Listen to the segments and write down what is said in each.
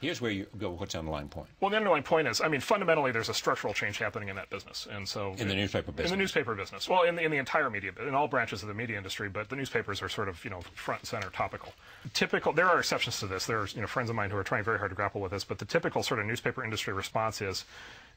Here's where you go. What's the underlying point? Well, the underlying point is, I mean, fundamentally, there's a structural change happening in that business, and so in the newspaper business. In the newspaper business. Well, in the entire media, in all branches of the media industry, but the newspapers are sort of front and center, topical. There are exceptions to this. There's friends of mine who are trying very hard to grapple with this, but the typical sort of newspaper industry response is,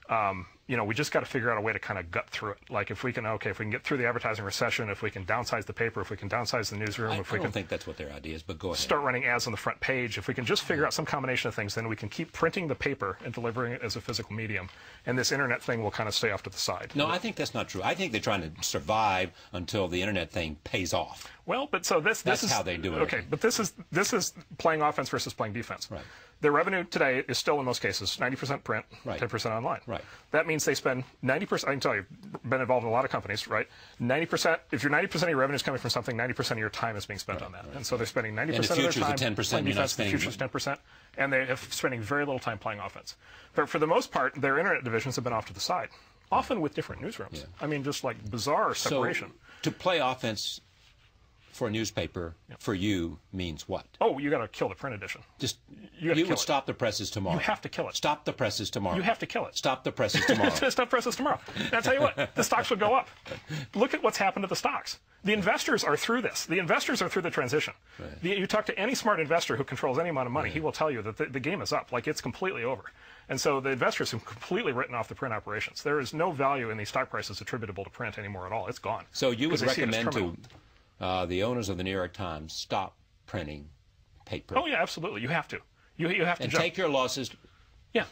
we just got to figure out a way to kind of gut through it. Like if we can get through the advertising recession, if we can downsize the paper, if we can downsize the newsroom, I don't think that's what their idea is, but go ahead. Start running ads on the front page. If we can just figure out some combination of things, then we can keep printing the paper and delivering it as a physical medium, and this internet thing will kind of stay off to the side. No, I think that's not true. I think they're trying to survive until the internet thing pays off. Well, but so this is how they do it. Okay, but this is playing offense versus playing defense. Right. Their revenue today is still in most cases 90% print, right. 10% online. Right. That means they spend 90%. I can tell you, been involved in a lot of companies, right? 90%. If your 90% of your revenue is coming from something, 90% of your time is being spent on that, and so they're spending 90% of their time playing defense. The future's 10%, and they're spending very little time playing offense. But for the most part, their internet divisions have been off to the side, often with different newsrooms. Yeah. I mean, just like bizarre separation. So, to play offense for a newspaper, for you, means what? Oh, you got to kill the print edition. Just you would stop the presses tomorrow. You have to kill it. Stop the presses tomorrow. You have to kill it. Stop the presses tomorrow. Stop presses tomorrow. And I'll tell you what, the stocks would go up. Look at what's happened to the stocks. The investors are through this. The investors are through the transition. Right. You talk to any smart investor who controls any amount of money, he will tell you that the game is up. Like, it's completely over. And so the investors have completely written off the print operations. There is no value in these stock prices attributable to print anymore at all. It's gone. So you would recommend to the owners of the New York Times stop printing paper? Oh, yeah, absolutely. You have to. You have to and take your losses. Yeah,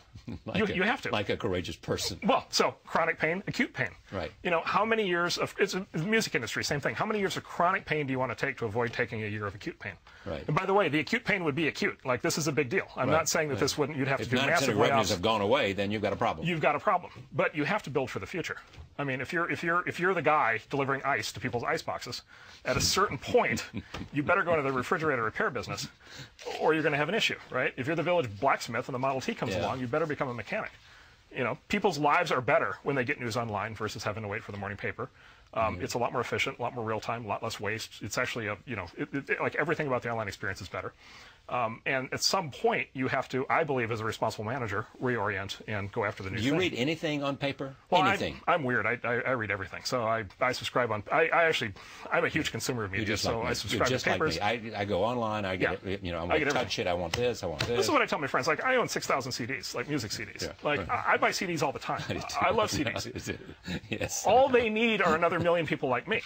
you have to. Like a courageous person. Well, so chronic pain, acute pain. Right. How many years of, it's the music industry, same thing. How many years of chronic pain do you want to take to avoid taking a year of acute pain? Right. And by the way, the acute pain would be acute. Like, this is a big deal. I'm not saying that this wouldn't, you'd have to do massive layoffs. If 90% of revenues have gone away, then you've got a problem. You've got a problem. But you have to build for the future. I mean, if you're the guy delivering ice to people's ice boxes, at a certain point, you better go into the refrigerator repair business, or you're going to have an issue, right? If you're the village blacksmith and the Model T comes along, you better become a mechanic. People's lives are better when they get news online versus having to wait for the morning paper. It's a lot more efficient, a lot more real time, a lot less waste. It's actually like everything about the online experience is better. And at some point, you have to, I believe, as a responsible manager, reorient and go after the new thing. Do you read anything on paper? Well, anything? I'm weird. I read everything. So I subscribe on. I'm a huge consumer of media. So I subscribe to papers. Like me. I go online. I get I want to touch it. I want this. I want this. This is what I tell my friends. Like, I own 6,000 CDs, like music CDs. Yeah, like I buy CDs all the time. I love CDs. Yes. All they need are another million people like me.